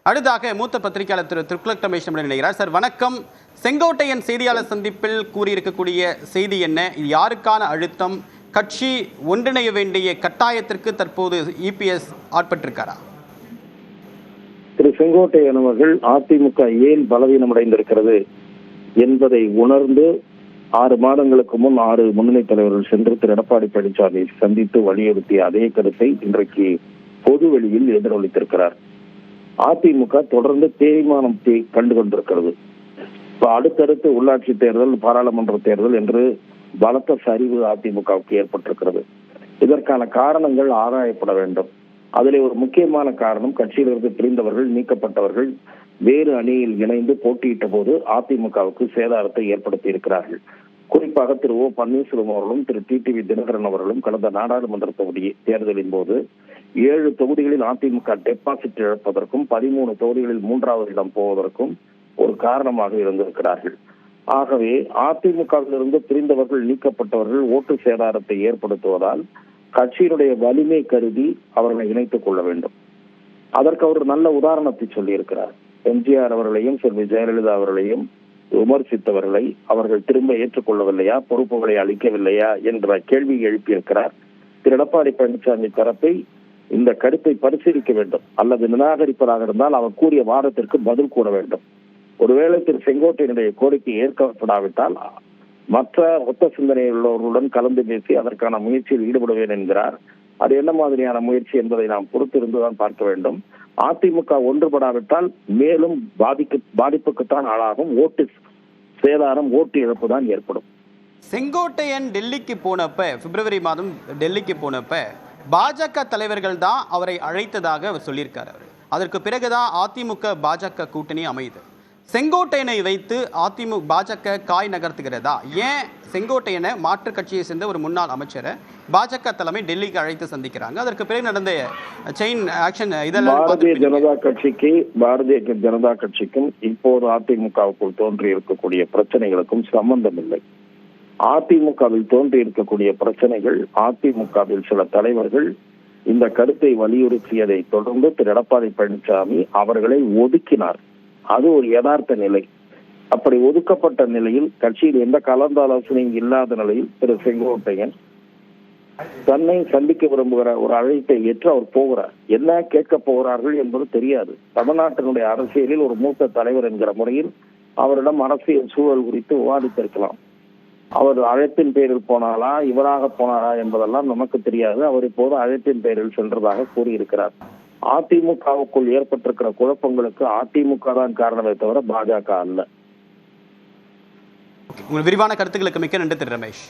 அடுத்தாக மூத்த பத்திரிகையாளர் திரு துக்ளக் ரமேஷ் நினைக்கிறார். சார் வணக்கம். செங்கோட்டையன் செய்தியாளர் சந்திப்பில் கூறியிருக்கக்கூடிய செய்தி என்ன? இது யாருக்கான அழுத்தம்? கட்சி ஒன்றிணைய வேண்டிய கட்டாயத்திற்கு தற்போது இபிஎஸ் ஆட்பட்டிருக்காரா? திரு செங்கோட்டையன் அவர்கள் அதிமுக ஏன் பலவீனமடைந்திருக்கிறது என்பதை உணர்ந்து 6 மாதங்களுக்கு முன் 6 முன்னணி தலைவர்கள் சென்று திரு எடப்பாடி பழனிசாமி சந்தித்து வலியுறுத்திய அதே கருத்தை இன்றைக்கு பொது வெளியில் எதிரொலித்திருக்கிறார். அதிமுக தொடர்ந்து தேய்மானம் கண்டு கொண்டிருக்கிறது. அடுத்தடுத்து உள்ளாட்சி தேர்தல், பாராளுமன்ற தேர்தல் என்று பலத்த சரிவு அதிமுகவுக்கு ஏற்பட்டிருக்கிறது. இதற்கான காரணங்கள் ஆராயப்பட வேண்டும். அதிலே ஒரு முக்கியமான காரணம், கட்சியிலிருந்து பிரிந்தவர்கள், நீக்கப்பட்டவர்கள் வேறு அணியில் இணைந்து போட்டியிட்ட போது அதிமுகவுக்கு சேதாரத்தை ஏற்படுத்தி இருக்கிறார்கள். குறிப்பாக திரு ஓ பன்னீர்செல்வம் அவர்களும் திரு டிடிவி தினகரன் அவர்களும் கடந்த நாடாளுமன்ற தொகுதி தேர்தலின் போது 7 தொகுதிகளில் அதிமுக டெபாசிட் இழப்பதற்கும் 13 தொகுதிகளில் 3வது இடம் போவதற்கும் ஒரு காரணமாக இருந்திருக்கிறார்கள். ஆகவே அதிமுகவிலிருந்து பிரிந்தவர்கள், நீக்கப்பட்டவர்கள் ஓட்டு சேதாரத்தை ஏற்படுத்துவதால் கட்சியினுடைய வலிமை கருதி அவர்களை இணைத்துக் கொள்ள வேண்டும். அதற்கு அவர் நல்ல உதாரணத்தை சொல்லியிருக்கிறார். எம்ஜிஆர் அவர்களையும் செல்வி ஜெயலலிதா அவர்களையும் விமர்சித்தவர்களை அவர்கள் திரும்ப ஏற்றுக்கொள்ளவில்லையா, பொறுப்புகளை அளிக்கவில்லையா என்ற கேள்வியை எழுப்பியிருக்கிறார். திரு எடப்பாடி பழனிசாமி தரப்பை இந்த கருத்தை பரிசீலிக்க வேண்டும், அல்லது நிராகரிப்பதாக இருந்தால் அவர் கூறிய வாதத்திற்கு பதில் கூற வேண்டும். ஒருவேளை திரு செங்கோட்டையனுடைய கோரிக்கை ஏற்கப்படாவிட்டால் மற்ற ஒத்த சிந்தனை உள்ளவர்களுடன் கலந்து பேசி அதற்கான முயற்சியில் ஈடுபடுவேன் என்கிறார். அது என்ன மாதிரியான முயற்சி என்பதை நாம் பொறுத்திருந்துதான் பார்க்க வேண்டும். அதிமுக ஒன்றுபடாவிட்டால் மேலும் பாதிப்புக்குத்தான் ஆளாகும். ஓட்டு சேதாரம், ஓட்டு இழப்பு தான் ஏற்படும். செங்கோட்டையன் டெல்லிக்கு போனப்ப, பிப்ரவரி மாதம் டெல்லிக்கு போனப்ப பாஜக தலைவர்கள் தான் அவரை அழைத்ததாக அவர் சொல்லியிருக்காரு. அதற்கு பிறகுதான் அதிமுக பாஜக கூட்டணி அமையுது. செங்கோட்டையனை வைத்து பாஜக காய் நகர்த்துகிறதா? ஏன் செங்கோட்டையனை மாற்றுக் கட்சியை சேர்ந்த ஒரு முன்னாள் அமைச்சரை பாஜக தலைமை டெல்லிக்கு அழைத்து சந்திக்கிறாங்க? அதற்கு பிறகு நடந்த செயின் ஆக்ஷன் இதெல்லாம் பாரதிய ஜனதா கட்சிக்கும் இப்போது அதிமுகவுக்குள் தோன்றி இருக்கக்கூடிய பிரச்சனைகளுக்கும் சம்பந்தம் இல்லை. அதிமுகவில் தோன்றி இருக்கக்கூடிய பிரச்சனைகள், அதிமுகவில் சில தலைவர்கள் இந்த கருத்தை வலியுறுத்தியதை தொடர்ந்து திரு எடப்பாடி பழனிசாமி அவர்களை ஒதுக்கினார். அது ஒரு யதார்த்த நிலை. அப்படி ஒதுக்கப்பட்ட நிலையில், கட்சியில் எந்த கலந்தாலோசனையும் இல்லாத நிலையில் திரு செங்கோட்டையன் தன்னை சந்திக்க விரும்புகிற ஒரு அழைப்பை ஏற்று அவர் போகிறார். என்ன கேட்க போகிறார்கள் என்பது தெரியாது. தமிழ்நாட்டினுடைய அரசியலில் ஒரு மூத்த தலைவர் என்கிற முறையில் அவரிடம் அரசியல் சூழல் குறித்து விவாதித்திருக்கலாம். அவர் அழைப்பின் பேரில் போனாரா, இவராக போனாரா என்பதெல்லாம் நமக்கு தெரியாது. அவர் இப்போது அழைப்பின் பேரில் சென்றதாக கூறியிருக்கிறார். அதிமுகவுக்குள் ஏற்பட்டிருக்கிற குழப்பங்களுக்கு அதிமுக தான் காரணமே தவிர பாஜக அல்ல. உங்கள் விரிவான கருத்துக்களுக்கு மிக்க நன்றி திரு ரமேஷ்.